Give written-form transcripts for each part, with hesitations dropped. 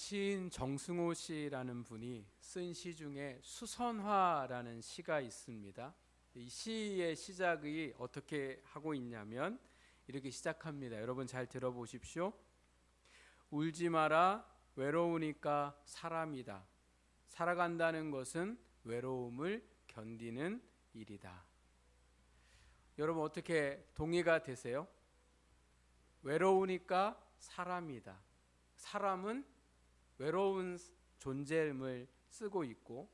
시인 정승호 씨라는 분이 쓴 시 중에 수선화라는 시가 있습니다. 이 시의 시작이 어떻게 하고 있냐면 이렇게 시작합니다. 여러분 잘 들어보십시오. 울지 마라, 외로우니까 사람이다. 살아간다는 것은 외로움을 견디는 일이다. 여러분 어떻게 동의가 되세요? 외로우니까 사람이다. 사람은 외로운 존재임을 쓰고 있고,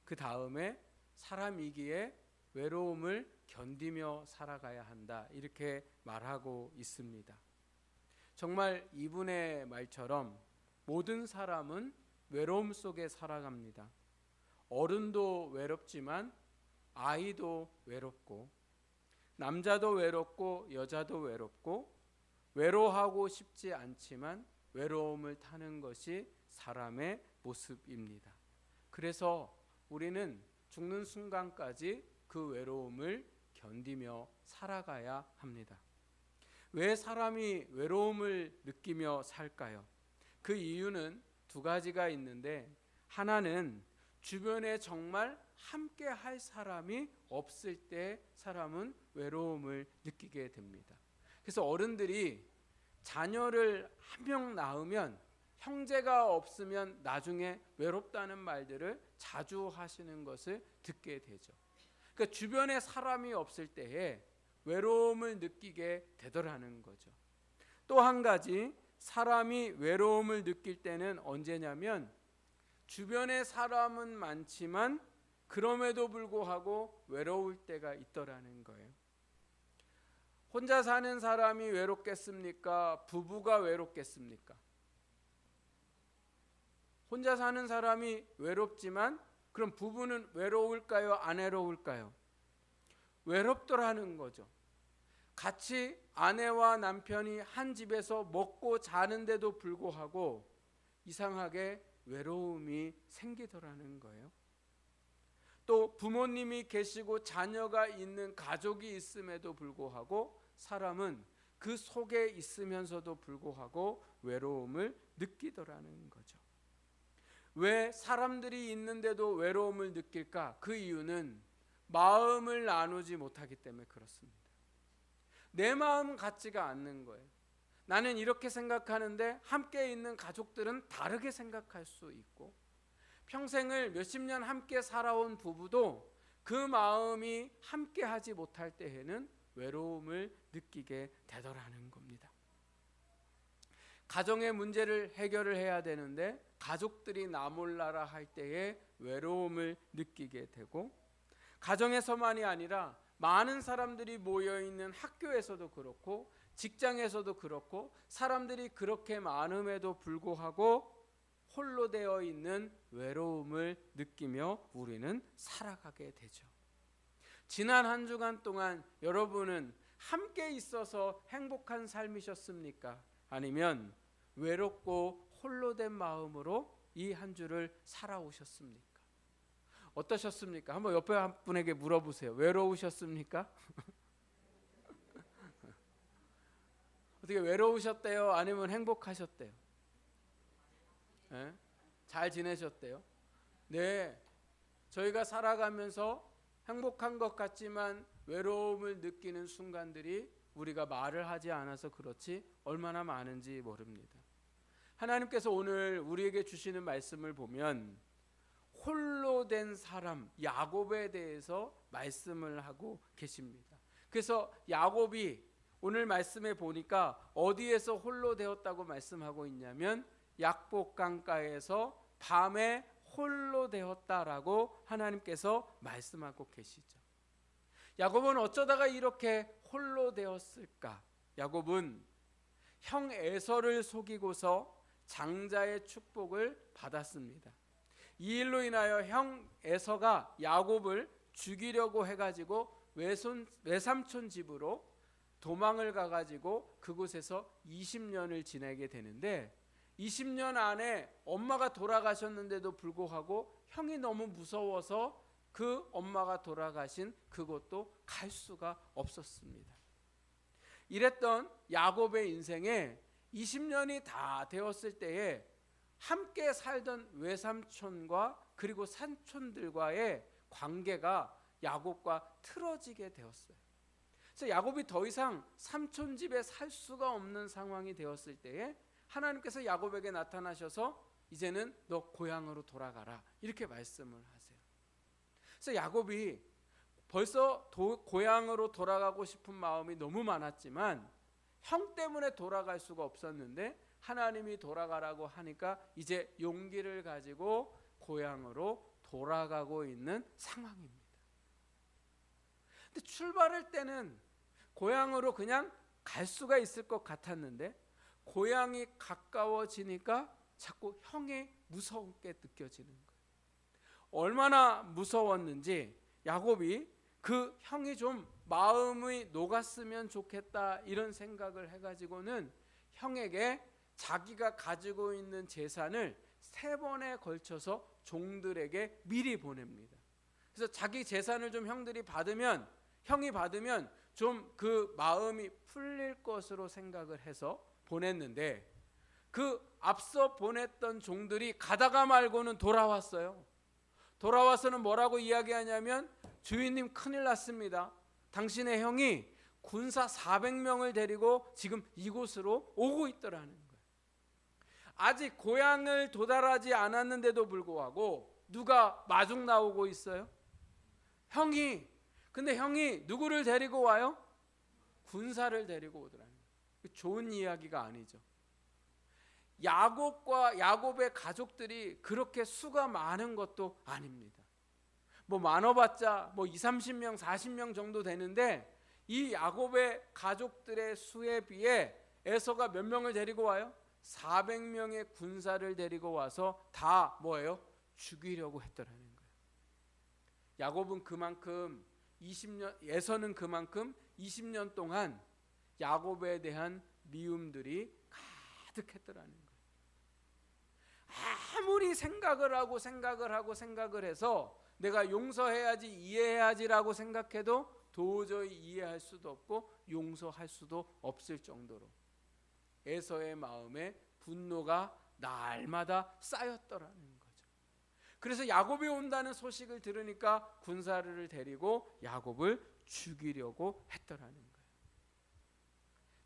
그 다음에 사람이기에 외로움을 견디며 살아가야 한다, 이렇게 말하고 있습니다. 정말 이분의 말처럼 모든 사람은 외로움 속에 살아갑니다. 어른도 외롭지만 아이도 외롭고, 남자도 외롭고 여자도 외롭고, 외로워하고 싶지 않지만 외로움을 타는 것이 사람의 모습입니다. 그래서 우리는 죽는 순간까지 그 외로움을 견디며 살아가야 합니다. 왜 사람이 외로움을 느끼며 살까요? 그 이유는 두 가지가 있는데, 하나는 주변에 정말 함께 할 사람이 없을 때 사람은 외로움을 느끼게 됩니다. 그래서 어른들이 자녀를 한 명 낳으면 형제가 없으면 나중에 외롭다는 말들을 자주 하시는 것을 듣게 되죠. 그러니까 주변에 사람이 없을 때에 외로움을 느끼게 되더라는 거죠. 또 한 가지, 사람이 외로움을 느낄 때는 언제냐면 주변에 사람은 많지만 그럼에도 불구하고 외로울 때가 있더라는 거예요. 혼자 사는 사람이 외롭겠습니까? 부부가 외롭겠습니까? 혼자 사는 사람이 외롭지만 그럼 부부는 외로울까요? 안 외로울까요? 외롭더라는 거죠. 같이 아내와 남편이 한 집에서 먹고 자는데도 불구하고 이상하게 외로움이 생기더라는 거예요. 또 부모님이 계시고 자녀가 있는 가족이 있음에도 불구하고 사람은 그 속에 있으면서도 불구하고 외로움을 느끼더라는 거죠. 왜 사람들이 있는데도 외로움을 느낄까? 그 이유는 마음을 나누지 못하기 때문에 그렇습니다. 내 마음 같지가 않는 거예요. 나는 이렇게 생각하는데 함께 있는 가족들은 다르게 생각할 수 있고, 평생을 몇십 년 함께 살아온 부부도 그 마음이 함께 하지 못할 때에는 외로움을 느끼게 되더라는 겁니다. 가정의 문제를 해결을 해야 되는데 가족들이 나 몰라라 할 때에 외로움을 느끼게 되고, 가정에서만이 아니라 많은 사람들이 모여있는 학교에서도 그렇고 직장에서도 그렇고 사람들이 그렇게 많음에도 불구하고 홀로 되어 있는 외로움을 느끼며 우리는 살아가게 되죠. 지난 한 주간 동안 여러분은 함께 있어서 행복한 삶이셨습니까? 아니면 외롭고 홀로 된 마음으로 이 한 주를 살아오셨습니까? 어떠셨습니까? 한번 옆에 한 분에게 물어보세요. 외로우셨습니까? 어떻게 외로우셨대요? 아니면 행복하셨대요? 네? 잘 지내셨대요? 네, 저희가 살아가면서 행복한 것 같지만 외로움을 느끼는 순간들이 우리가 말을 하지 않아서 그렇지 얼마나 많은지 모릅니다. 하나님께서 오늘 우리에게 주시는 말씀을 보면 홀로 된 사람 야곱에 대해서 말씀을 하고 계십니다. 그래서 야곱이 오늘 말씀에 보니까 어디에서 홀로 되었다고 말씀하고 있냐면 약복 강가에서 밤에 홀로 되었다라고 하나님께서 말씀하고 계시죠. 야곱은 어쩌다가 이렇게 홀로 되었을까? 야곱은 형 에서를 속이고서 장자의 축복을 받았습니다. 이 일로 인하여 형 에서가 야곱을 죽이려고 해가지고 외삼촌 집으로 도망을 가가지고 그곳에서 20년을 지내게 되는데, 20년 안에 엄마가 돌아가셨는데도 불구하고 형이 너무 무서워서 그 엄마가 돌아가신 그곳도 갈 수가 없었습니다. 이랬던 야곱의 인생에 20년이 다 되었을 때에 함께 살던 외삼촌과 그리고 삼촌들과의 관계가 야곱과 틀어지게 되었어요. 그래서 야곱이 더 이상 삼촌 집에 살 수가 없는 상황이 되었을 때에 하나님께서 야곱에게 나타나셔서 이제는 너 고향으로 돌아가라 이렇게 말씀을 하세요. 그래서 야곱이 벌써 고향으로 돌아가고 싶은 마음이 너무 많았지만 형 때문에 돌아갈 수가 없었는데 하나님이 돌아가라고 하니까 이제 용기를 가지고 고향으로 돌아가고 있는 상황입니다. 근데 출발할 때는 고향으로 그냥 갈 수가 있을 것 같았는데 고향이 가까워지니까 자꾸 형이 무섭게 느껴지는 거예요. 얼마나 무서웠는지 야곱이 그 형이 좀 마음이 녹았으면 좋겠다 이런 생각을 해가지고는 형에게 자기가 가지고 있는 재산을 3번에 걸쳐서 종들에게 미리 보냅니다. 그래서 자기 재산을 좀 형들이 받으면 형이 받으면 좀 그 마음이 풀릴 것으로 생각을 해서 보냈는데 그 앞서 보냈던 종들이 가다가 말고는 돌아왔어요. 돌아와서는 뭐라고 이야기하냐면 주인님 큰일 났습니다. 당신의 형이 군사 400명을 데리고 지금 이곳으로 오고 있더라는 거예요. 아직 고향을 도달하지 않았는데도 불구하고 누가 마중 나오고 있어요? 형이. 근데 형이 누구를 데리고 와요? 군사를 데리고 오더라는 거예요. 좋은 이야기가 아니죠. 야곱의 가족들이 그렇게 수가 많은 것도 아닙니다. 뭐 많아봤자 뭐 20-30명 40명 정도 되는데 이 야곱의 가족들의 수에 비해 에서가 몇 명을 데리고 와요? 400명의 군사를 데리고 와서 다 뭐예요? 죽이려고 했더라는 거예요. 야곱은 그만큼 에서는 그만큼 20년 동안 야곱에 대한 미움들이 가득했더라는 거예요. 아무리 생각을 하고 해서 내가 용서해야지 이해해야지라고 생각해도 도저히 이해할 수도 없고 용서할 수도 없을 정도로 에서의 마음에 분노가 날마다 쌓였더라는 거죠. 그래서 야곱이 온다는 소식을 들으니까 군사를 데리고 야곱을 죽이려고 했더라는 거예요.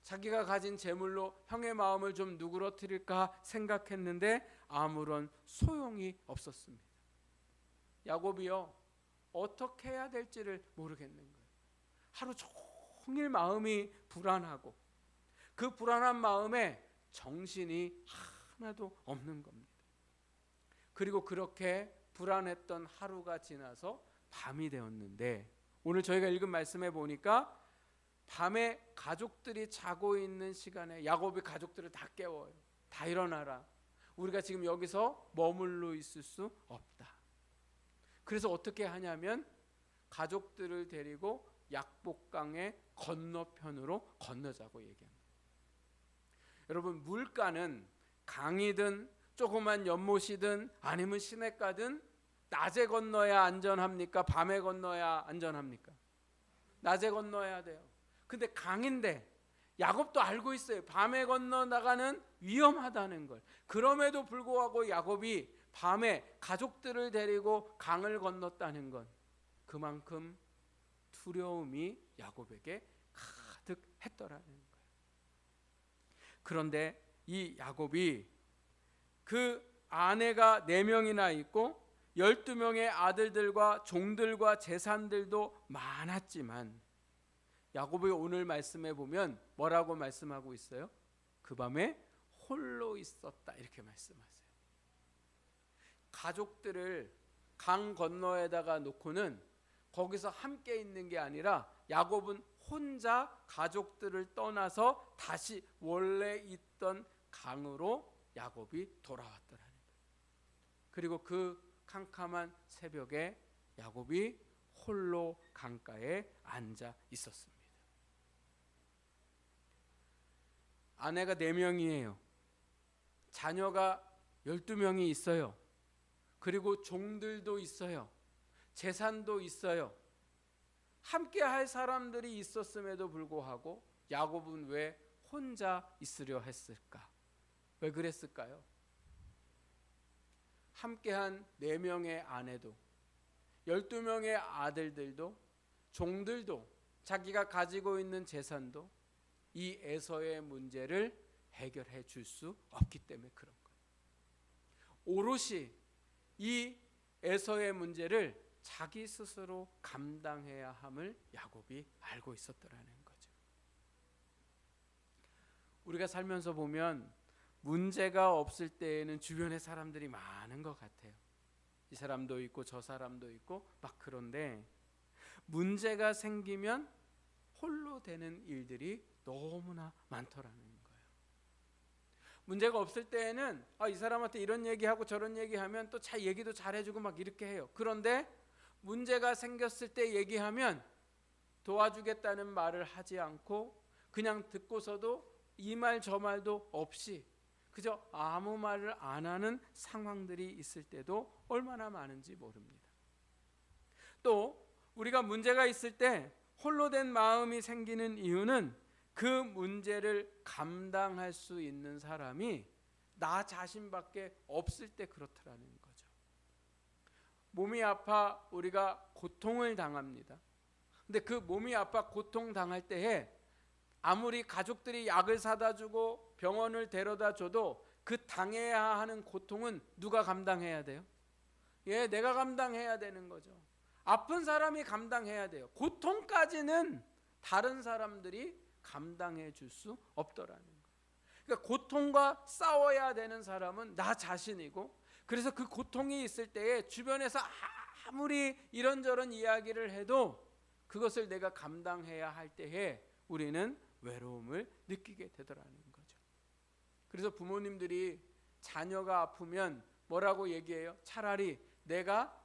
자기가 가진 재물로 형의 마음을 좀 누그러뜨릴까 생각했는데 아무런 소용이 없었습니다. 야곱이요, 어떻게 해야 될지를 모르겠는 거예요. 하루 종일 마음이 불안하고 그 불안한 마음에 정신이 하나도 없는 겁니다. 그리고 그렇게 불안했던 하루가 지나서 밤이 되었는데 오늘 저희가 읽은 말씀에 보니까 밤에 가족들이 자고 있는 시간에 야곱이 가족들을 다 깨워요. 다 일어나라. 우리가 지금 여기서 머물러 있을 수 없다. 그래서 어떻게 하냐면 가족들을 데리고 약복강의 건너편으로 건너자고 얘기합니다. 여러분, 물가는 강이든 조그만 연못이든 아니면 시냇가든 낮에 건너야 안전합니까? 밤에 건너야 안전합니까? 낮에 건너야 돼요. 근데 강인데 야곱도 알고 있어요. 밤에 건너나가는 위험하다는 걸. 그럼에도 불구하고 야곱이 밤에 가족들을 데리고 강을 건넜다는 건 그만큼 두려움이 야곱에게 가득했더라는 거예요. 그런데 이 야곱이 그 아내가 4명이나 있고 12명의 아들들과 종들과 재산들도 많았지만 야곱의 오늘 말씀에 보면 뭐라고 말씀하고 있어요? 그 밤에 홀로 있었다 이렇게 말씀하세요. 가족들을 강 건너에다가 놓고는 거기서 함께 있는 게 아니라 야곱은 혼자 가족들을 떠나서 다시 원래 있던 강으로 야곱이 돌아왔더라는 거예요. 그리고 그 캄캄한 새벽에 야곱이 홀로 강가에 앉아 있었습니다. 아내가 4명이에요. 자녀가 12명이 있어요. 그리고 종들도 있어요. 재산도 있어요. 함께 할 사람들이 있었음에도 불구하고 야곱은 왜 혼자 있으려 했을까? 왜 그랬을까요? 함께한 4명의 아내도 12명의 아들들도 종들도 자기가 가지고 있는 재산도 이 에서의 문제를 해결해 줄 수 없기 때문에 그런 거예요. 오롯이 이 에서의 문제를 자기 스스로 감당해야 함을 야곱이 알고 있었더라는 거죠. 우리가 살면서 보면 문제가 없을 때에는 주변에 사람들이 많은 것 같아요. 이 사람도 있고 저 사람도 있고 막 그런데 문제가 생기면 홀로 되는 일들이 너무나 많더라는 거예요. 문제가 없을 때에는 이 사람한테 이런 얘기하고 저런 얘기하면 또 얘기도 잘해주고 막 이렇게 해요. 그런데 문제가 생겼을 때 얘기하면 도와주겠다는 말을 하지 않고 그냥 듣고서도 이 말 저 말도 없이 그저 아무 말을 안 하는 상황들이 있을 때도 얼마나 많은지 모릅니다. 또 우리가 문제가 있을 때 홀로 된 마음이 생기는 이유는 그 문제를 감당할 수 있는 사람이 나 자신밖에 없을 때 그렇더라는 거죠. 몸이 아파 우리가 고통을 당합니다. 근데 그 몸이 아파 고통 당할 때에 아무리 가족들이 약을 사다 주고 병원을 데려다 줘도 그 당해야 하는 고통은 누가 감당해야 돼요? 내가 감당해야 되는 거죠. 아픈 사람이 감당해야 돼요. 고통까지는 다른 사람들이 감당해 줄 수 없더라는 거예요. 그러니까 고통과 싸워야 되는 사람은 나 자신이고, 그래서 그 고통이 있을 때에 주변에서 아무리 이런저런 이야기를 해도 그것을 내가 감당해야 할 때에 우리는 외로움을 느끼게 되더라는 거죠. 그래서 부모님들이 자녀가 아프면 뭐라고 얘기해요? 차라리 내가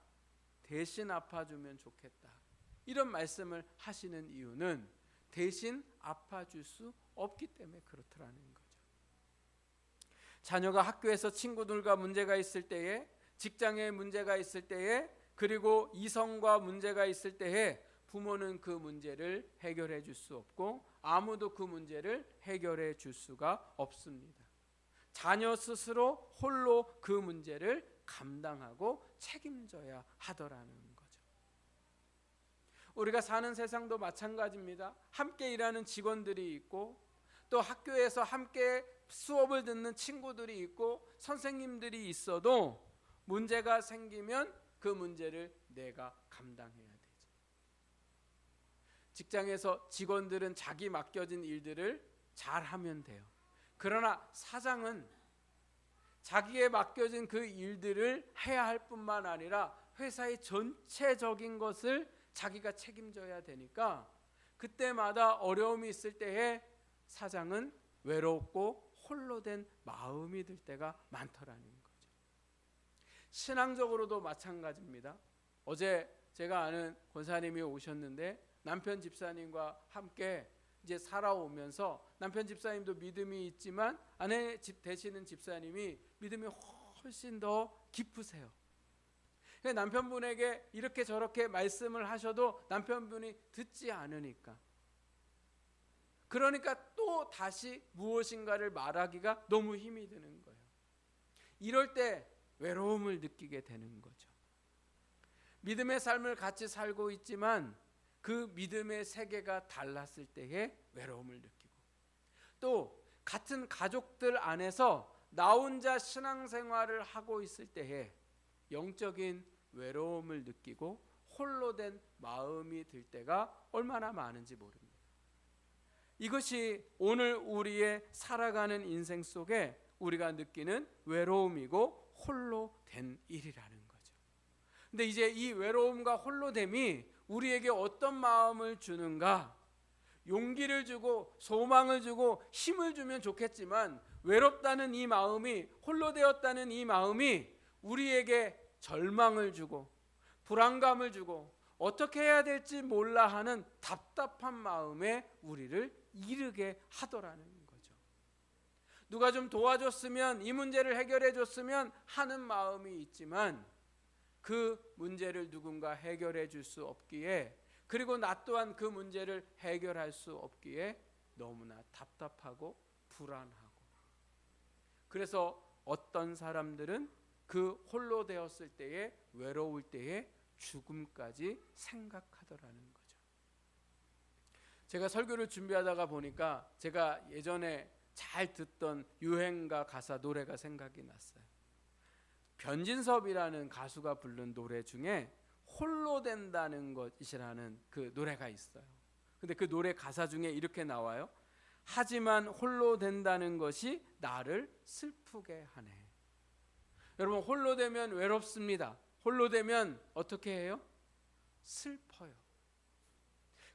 대신 아파주면 좋겠다. 이런 말씀을 하시는 이유는 대신 아파줄 수 없기 때문에 그렇더라는 거죠. 자녀가 학교에서 친구들과 문제가 있을 때에, 직장에 문제가 있을 때에, 그리고 이성과 문제가 있을 때에 부모는 그 문제를 해결해 줄 수 없고 아무도 그 문제를 해결해 줄 수가 없습니다. 자녀 스스로 홀로 그 문제를 감당하고 책임져야 하더라는 거죠. 우리가 사는 세상도 마찬가지입니다. 함께 일하는 직원들이 있고 또 학교에서 함께 수업을 듣는 친구들이 있고 선생님들이 있어도 문제가 생기면 그 문제를 내가 감당해야 되죠. 직장에서 직원들은 자기 맡겨진 일들을 잘하면 돼요. 그러나 사장은 자기에 맡겨진 그 일들을 해야 할 뿐만 아니라 회사의 전체적인 것을 자기가 책임져야 되니까 그때마다 어려움이 있을 때에 사장은 외롭고 홀로 된 마음이 들 때가 많더라는 거죠. 신앙적으로도 마찬가지입니다. 어제 제가 아는 권사님이 오셨는데 남편 집사님과 함께 이제 살아오면서 남편 집사님도 믿음이 있지만 아내 되시는 집사님이 믿음이 훨씬 더 깊으세요. 남편분에게 이렇게 저렇게 말씀을 하셔도 남편분이 듣지 않으니까, 그러니까 또 다시 무엇인가를 말하기가 너무 힘이 드는 거예요. 이럴 때 외로움을 느끼게 되는 거죠. 믿음의 삶을 같이 살고 있지만 그 믿음의 세계가 달랐을 때에 외로움을 느끼고, 또 같은 가족들 안에서 나 혼자 신앙생활을 하고 있을 때에 영적인 외로움을 느끼고 홀로 된 마음이 들 때가 얼마나 많은지 모릅니다. 이것이 오늘 우리의 살아가는 인생 속에 우리가 느끼는 외로움이고 홀로 된 일이라는 거죠. 근데 이제 이 외로움과 홀로됨이 우리에게 어떤 마음을 주는가? 용기를 주고 소망을 주고 힘을 주면 좋겠지만 외롭다는 이 마음이, 홀로 되었다는 이 마음이 우리에게 절망을 주고 불안감을 주고 어떻게 해야 될지 몰라 하는 답답한 마음에 우리를 이르게 하더라는 거죠. 누가 좀 도와줬으면, 이 문제를 해결해 줬으면 하는 마음이 있지만 그 문제를 누군가 해결해 줄 수 없기에, 그리고 나 또한 그 문제를 해결할 수 없기에 너무나 답답하고 불안하고, 그래서 어떤 사람들은 그 홀로 되었을 때에, 외로울 때에 죽음까지 생각하더라는 거죠. 제가 설교를 준비하다가 보니까 제가 예전에 잘 듣던 유행가 가사 노래가 생각이 났어요. 변진섭이라는 가수가 부른 노래 중에 홀로 된다는 것이라는 그 노래가 있어요. 근데 그 노래 가사 중에 이렇게 나와요. 하지만 홀로 된다는 것이 나를 슬프게 하네. 여러분, 홀로 되면 외롭습니다. 홀로 되면 어떻게 해요? 슬퍼요.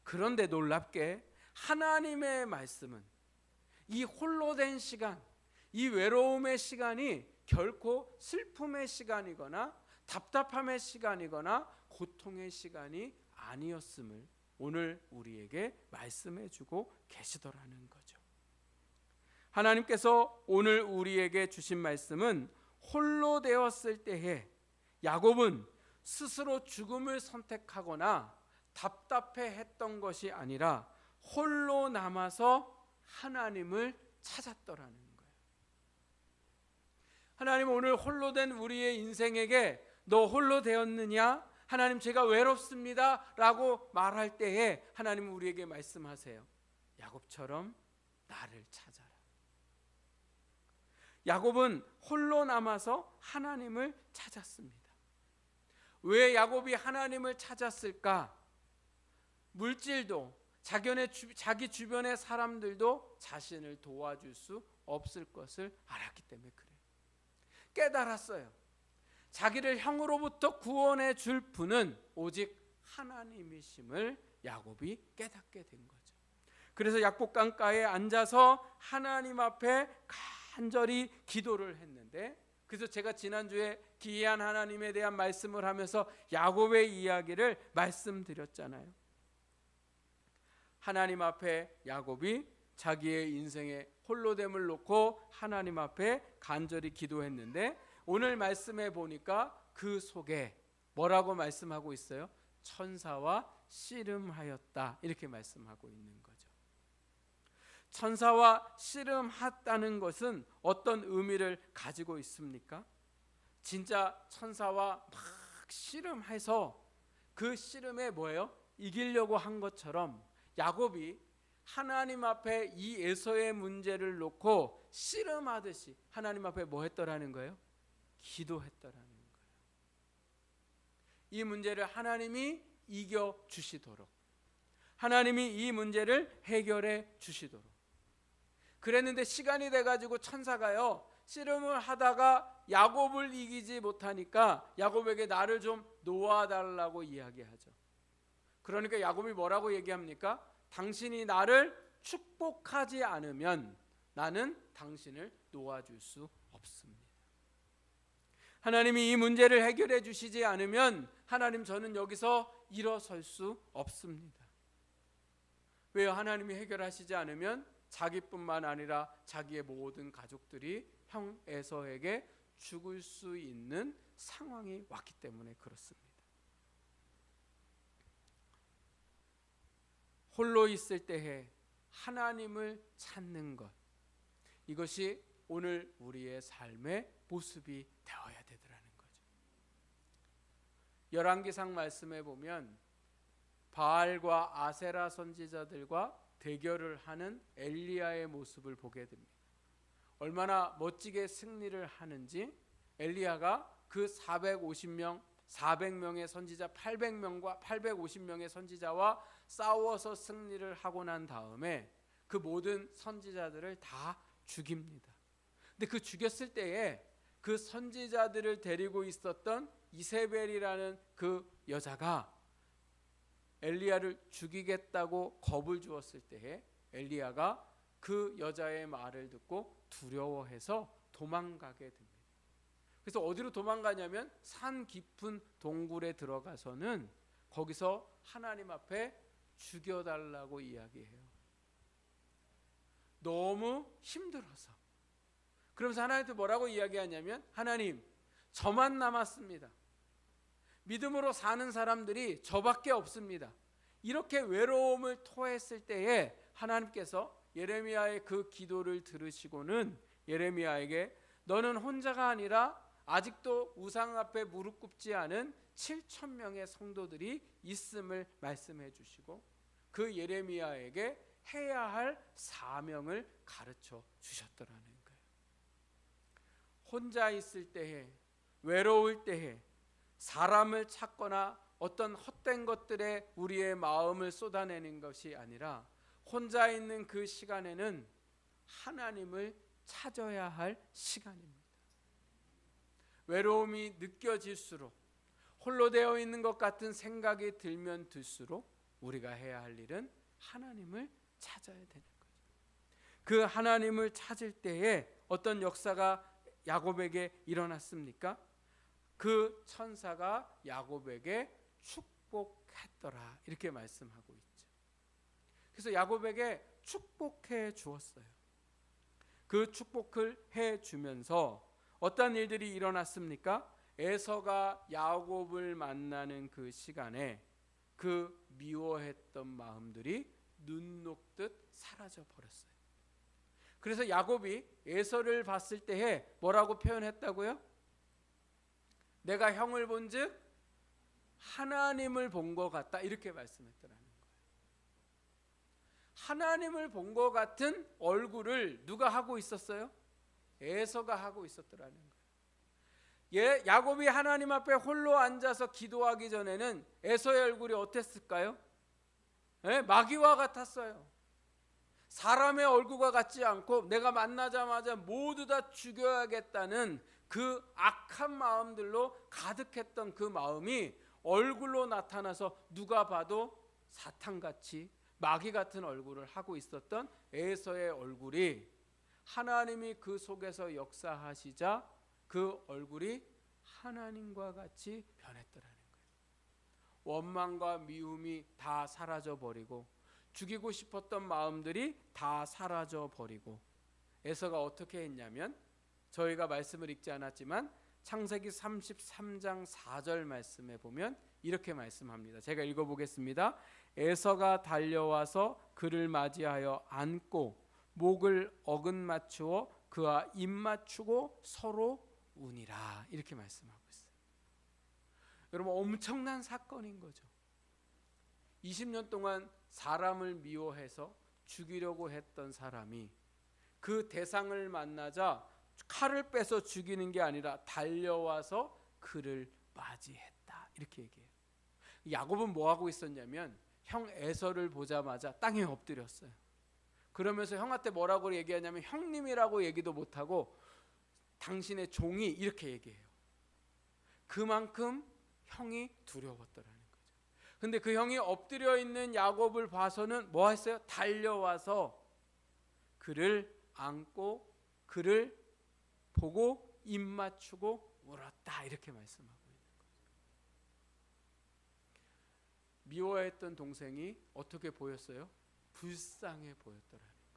그런데 놀랍게 하나님의 말씀은 이 홀로 된 시간, 이 외로움의 시간이 결코 슬픔의 시간이거나 답답함의 시간이거나 고통의 시간이 아니었음을 오늘 우리에게 말씀해 주고 계시더라는 거죠. 하나님께서 오늘 우리에게 주신 말씀은 홀로 되었을 때에 야곱은 스스로 죽음을 선택하거나 답답해 했던 것이 아니라 홀로 남아서 하나님을 찾았더라는 거예요. 하나님, 오늘 홀로 된 우리의 인생에게 너 홀로 되었느냐? 하나님, 제가 외롭습니다 라고 말할 때에 하나님은 우리에게 말씀하세요. 야곱처럼 나를 찾아라. 야곱은 홀로 남아서 하나님을 찾았습니다. 왜 야곱이 하나님을 찾았을까? 물질도 자기 주변의 사람들도 자신을 도와줄 수 없을 것을 알았기 때문에 그래요. 깨달았어요. 자기를 형으로부터 구원해 줄 분은 오직 하나님이심을 야곱이 깨닫게 된 거죠. 그래서 약복강가에 앉아서 하나님 앞에 간절히 기도를 했는데, 그래서 제가 지난주에 기이한 하나님에 대한 말씀을 하면서 야곱의 이야기를 말씀드렸잖아요. 하나님 앞에 야곱이 자기의 인생의 홀로됨을 놓고 하나님 앞에 간절히 기도했는데, 오늘 말씀해 보니까 그 속에 뭐라고 말씀하고 있어요? 천사와 씨름하였다, 이렇게 말씀하고 있는 거죠. 천사와 씨름했다는 것은 어떤 의미를 가지고 있습니까? 진짜 천사와 막 씨름해서 그 씨름에 뭐예요? 이기려고 한 것처럼 야곱이 하나님 앞에 이 에서의 문제를 놓고 씨름하듯이 하나님 앞에 뭐 했더라는 거예요? 기도했더라는 거예요. 이 문제를 하나님이 이겨 주시도록, 하나님이 이 문제를 해결해 주시도록. 그랬는데 시간이 돼가지고 천사가요, 씨름을 하다가 야곱을 이기지 못하니까 야곱에게 나를 좀 놓아달라고 이야기하죠. 그러니까 야곱이 뭐라고 얘기합니까? 당신이 나를 축복하지 않으면 나는 당신을 놓아줄 수 없습니다. 하나님이 이 문제를 해결해 주시지 않으면 하나님, 저는 여기서 일어설 수 없습니다. 왜요? 하나님이 해결하시지 않으면 자기뿐만 아니라 자기의 모든 가족들이 형 에서에게 죽을 수 있는 상황이 왔기 때문에 그렇습니다. 홀로 있을 때에 하나님을 찾는 것, 이것이 오늘 우리의 삶의 모습이 되어야 되더라는 거죠. 열왕기상 말씀에 보면 바알과 아세라 선지자들과 대결을 하는 엘리야의 모습을 보게 됩니다. 얼마나 멋지게 승리를 하는지, 엘리야가 그 400명의 선지자 850명의 선지자와 싸워서 승리를 하고 난 다음에 그 모든 선지자들을 다 죽입니다. 근데 그 죽였을 때에 그 선지자들을 데리고 있었던 이세벨이라는 그 여자가 엘리야를 죽이겠다고 겁을 주었을 때에 엘리야가 그 여자의 말을 듣고 두려워해서 도망가게 됩니다. 그래서 어디로 도망가냐면 산 깊은 동굴에 들어가서는 거기서 하나님 앞에 죽여달라고 이야기해요. 너무 힘들어서. 그러면서 하나님한테 뭐라고 이야기하냐면, 하나님, 저만 남았습니다. 믿음으로 사는 사람들이 저밖에 없습니다. 이렇게 외로움을 토했을 때에 하나님께서 예레미야의 그 기도를 들으시고는 예레미야에게 너는 혼자가 아니라 아직도 우상 앞에 무릎 꿇지 않은 7천 명의 성도들이 있음을 말씀해 주시고 그 예레미야에게 해야 할 사명을 가르쳐 주셨더라는 거예요. 혼자 있을 때에, 외로울 때에 사람을 찾거나 어떤 헛된 것들에 우리의 마음을 쏟아내는 것이 아니라 혼자 있는 그 시간에는 하나님을 찾아야 할 시간입니다. 외로움이 느껴질수록, 홀로 되어 있는 것 같은 생각이 들면 들수록 우리가 해야 할 일은 하나님을 찾아야 되는 거죠. 그 하나님을 찾을 때에 어떤 역사가 야곱에게 일어났습니까? 그 천사가 야곱에게 축복했더라, 이렇게 말씀하고 있죠. 그래서 야곱에게 축복해 주었어요. 그 축복을 해 주면서 어떤 일들이 일어났습니까? 에서가 야곱을 만나는 그 시간에 그 미워했던 마음들이 눈 녹듯 사라져 버렸어요. 그래서 야곱이 에서를 봤을 때에 뭐라고 표현했다고요? 내가 형을 본즉 하나님을 본 것 같다, 이렇게 말씀했더라는 거예요. 하나님을 본 것 같은 얼굴을 누가 하고 있었어요? 에서가 하고 있었더라는 거예요. 야곱이 하나님 앞에 홀로 앉아서 기도하기 전에는 에서의 얼굴이 어땠을까요? 마귀와 같았어요. 사람의 얼굴과 같지 않고 내가 만나자마자 모두 다 죽여야겠다는 그 악한 마음들로 가득했던 그 마음이 얼굴로 나타나서 누가 봐도 사탄같이 마귀 같은 얼굴을 하고 있었던 에서의 얼굴이 하나님이 그 속에서 역사하시자 그 얼굴이 하나님과 같이 변했더라는 거예요. 원망과 미움이 다 사라져 버리고 죽이고 싶었던 마음들이 다 사라져 버리고 에서가 어떻게 했냐면, 저희가 말씀을 읽지 않았지만 창세기 33장 4절 말씀에 보면 이렇게 말씀합니다. 제가 읽어보겠습니다. 에서가 달려와서 그를 맞이하여 안고 목을 어긋맞추어 그와 입 맞추고 서로 우니라, 이렇게 말씀하고 있어요. 여러분, 엄청난 사건인 거죠. 20년 동안 사람을 미워해서 죽이려고 했던 사람이 그 대상을 만나자 칼을 빼서 죽이는 게 아니라 달려와서 그를 맞이했다, 이렇게 얘기해요. 야곱은 뭐 하고 있었냐면 형 에서를 보자마자 땅에 엎드렸어요. 그러면서 형한테 뭐라고 얘기하냐면 형님이라고 얘기도 못하고 당신의 종이, 이렇게 얘기해요. 그만큼 형이 두려웠더라는 거죠. 근데 그 형이 엎드려 있는 야곱을 봐서는 뭐 했어요? 달려와서 그를 안고 그를 보고 입 맞추고 울었다, 이렇게 말씀하고 있는 거죠. 미워했던 동생이 어떻게 보였어요? 불쌍해 보였더라는 거예요.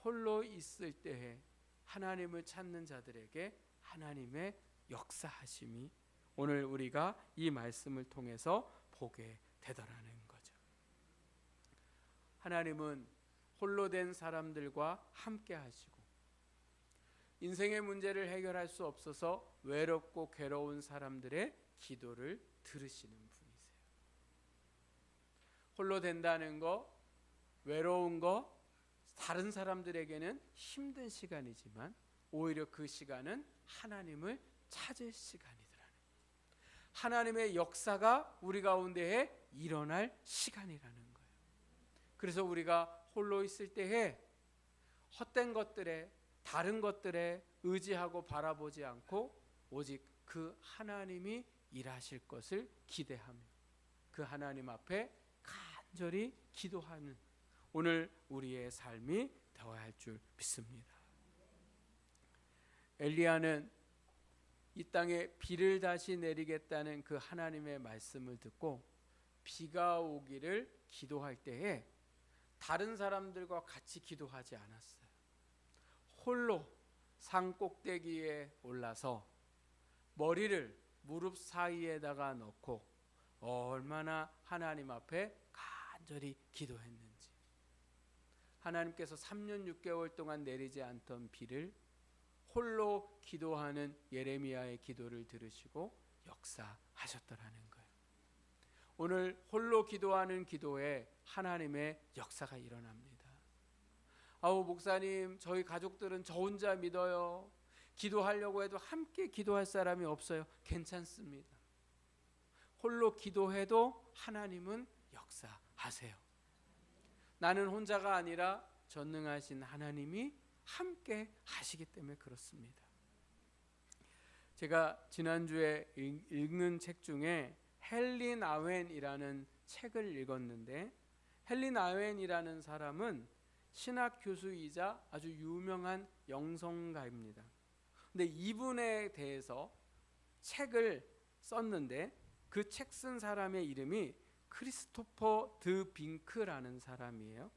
홀로 있을 때에 하나님을 찾는 자들에게 하나님의 역사하심이 오늘 우리가 이 말씀을 통해서 보게 되더라는 거죠. 하나님은 홀로 된 사람들과 함께 하시고 인생의 문제를 해결할 수 없어서 외롭고 괴로운 사람들의 기도를 들으시는 분이세요. 홀로 된다는 거, 외로운 거, 다른 사람들에게는 힘든 시간이지만 오히려 그 시간은 하나님을 찾을 시간이더라는, 하나님의 역사가 우리 가운데에 일어날 시간이라는 거예요. 그래서 우리가 홀로 있을 때에 헛된 것들에, 다른 것들에 의지하고 바라보지 않고 오직 그 하나님이 일하실 것을 기대하며 그 하나님 앞에 간절히 기도하는 오늘 우리의 삶이 되어야 할 줄 믿습니다. 엘리야는 이 땅에 비를 다시 내리겠다는 그 하나님의 말씀을 듣고 비가 오기를 기도할 때에 다른 사람들과 같이 기도하지 않았어요. 홀로 산 꼭대기에 올라서 머리를 무릎 사이에다가 넣고 얼마나 하나님 앞에 간절히 기도했는지. 하나님께서 3년 6개월 동안 내리지 않던 비를 홀로 기도하는 예레미야의 기도를 들으시고 역사하셨더라는 거예요. 오늘 홀로 기도하는 기도에 하나님의 역사가 일어납니다. 아우 목사님, 저희 가족들은 저 혼자 믿어요. 기도하려고 해도 함께 기도할 사람이 없어요. 괜찮습니다. 홀로 기도해도 하나님은 역사하세요. 나는 혼자가 아니라 전능하신 하나님이 함께 하시기 때문에 그렇습니다. 제가 지난주에 읽는 책 중에 헨리 나웬이라는 책을 읽었는데, 헨리 나웬이라는 사람은 신학 교수이자 아주 유명한 영성가입니다. 근데 이분에 대해서 책을 썼는데 그 책 쓴 사람의 이름이 크리스토퍼 드 빙크라는 사람이에요.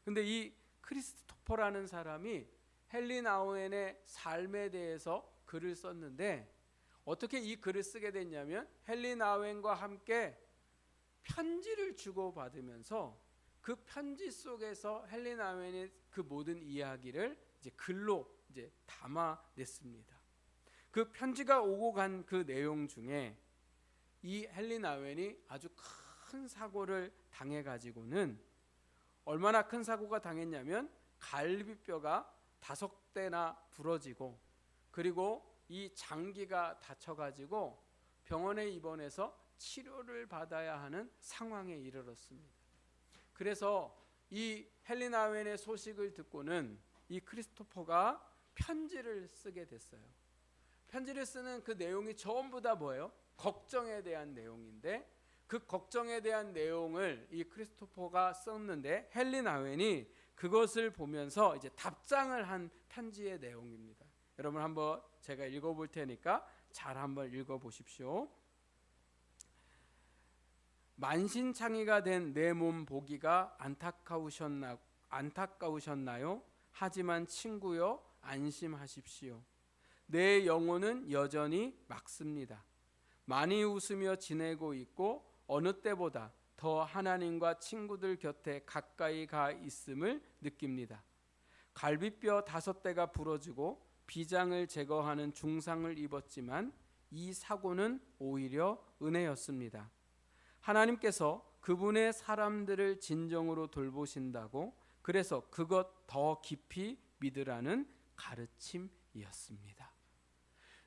근데 이 크리스토퍼라는 사람이 헨리 나우엔의 삶에 대해서 글을 썼는데, 어떻게 이 글을 쓰게 됐냐면 헨리 나우엔과 함께 편지를 주고받으면서 그 편지 속에서 헨리 나우엔의 그 모든 이야기를 이제 글로 이제 담아냈습니다. 그 편지가 오고 간 그 내용 중에 이 헨리 나우엔이 아주 큰 사고를 당해 가지고는, 얼마나 큰 사고가 당했냐면 갈비뼈가 5대나 부러지고, 그리고 이 장기가 다쳐가지고 병원에 입원해서 치료를 받아야 하는 상황에 이르렀습니다. 그래서 이 헨리 나우엔의 소식을 듣고는 이 크리스토퍼가 편지를 쓰게 됐어요. 편지를 쓰는 그 내용이 전부 다 뭐예요? 걱정에 대한 내용인데, 그 걱정에 대한 내용을 이 크리스토퍼가 썼는데 헨리 나우엔이 그것을 보면서 이제 답장을 한 편지의 내용입니다. 여러분 한번 제가 읽어볼 테니까 잘 한번 읽어보십시오. 만신창이가 된 내 몸 보기가 안타까우셨나요? 하지만 친구여 안심하십시오. 내 영혼은 여전히 맑습니다. 많이 웃으며 지내고 있고 어느 때보다 더 하나님과 친구들 곁에 가까이 가 있음을 느낍니다. 갈비뼈 5대가 부러지고 비장을 제거하는 중상을 입었지만 이 사고는 오히려 은혜였습니다. 하나님께서 그분의 사람들을 진정으로 돌보신다고, 그래서 그것 더 깊이 믿으라는 가르침이었습니다.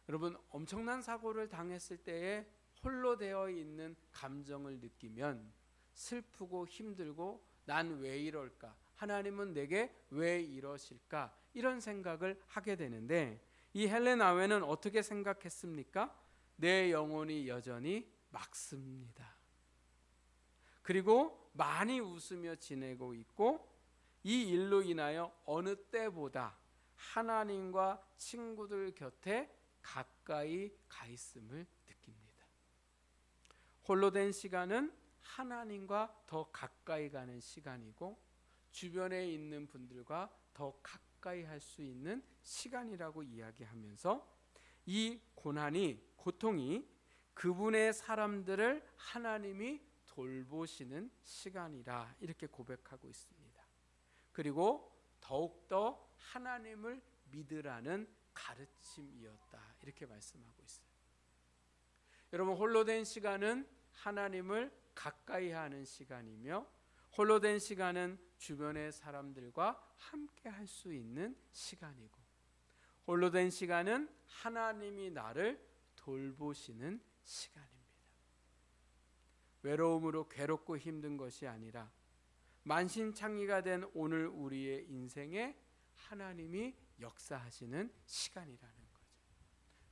여러분, 엄청난 사고를 당했을 때에 홀로 되어 있는 감정을 느끼면 슬프고 힘들고 난 왜 이럴까? 하나님은 내게 왜 이러실까? 이런 생각을 하게 되는데, 이 헨리 나우엔은 어떻게 생각했습니까? 내 영혼이 여전히 맑습니다. 그리고 많이 웃으며 지내고 있고, 이 일로 인하여 어느 때보다 하나님과 친구들 곁에 가까이 가 있음을 느낍니다. 홀로 된 시간은 하나님과 더 가까이 가는 시간이고, 주변에 있는 분들과 더 가까이 할 수 있는 시간이라고 이야기하면서 이 고통이 그분의 사람들을 하나님이 돌보시는 시간이라 이렇게 고백하고 있습니다. 그리고 더욱더 하나님을 믿으라는 가르침이었다 이렇게 말씀하고 있어요. 여러분, 홀로 된 시간은 하나님을 가까이 하는 시간이며, 홀로 된 시간은 주변의 사람들과 함께 할 수 있는 시간이고, 홀로 된 시간은 하나님이 나를 돌보시는 시간입니다. 외로움으로 괴롭고 힘든 것이 아니라 만신창이가 된 오늘 우리의 인생에 하나님이 역사하시는 시간이라는 거죠.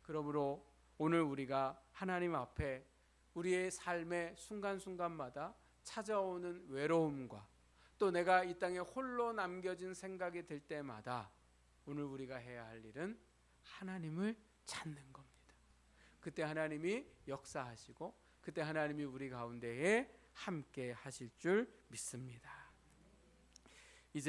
그러므로 오늘 우리가 하나님 앞에 우리의 삶의 순간순간마다 찾아오는 외로움과 또 내가 이 땅에 홀로 남겨진 생각이 들 때마다 오늘 우리가 해야 할 일은 하나님을 찾는 겁니다. 그때 하나님이 역사하시고 그때 하나님이 우리 가운데에 함께 하실 줄 믿습니다.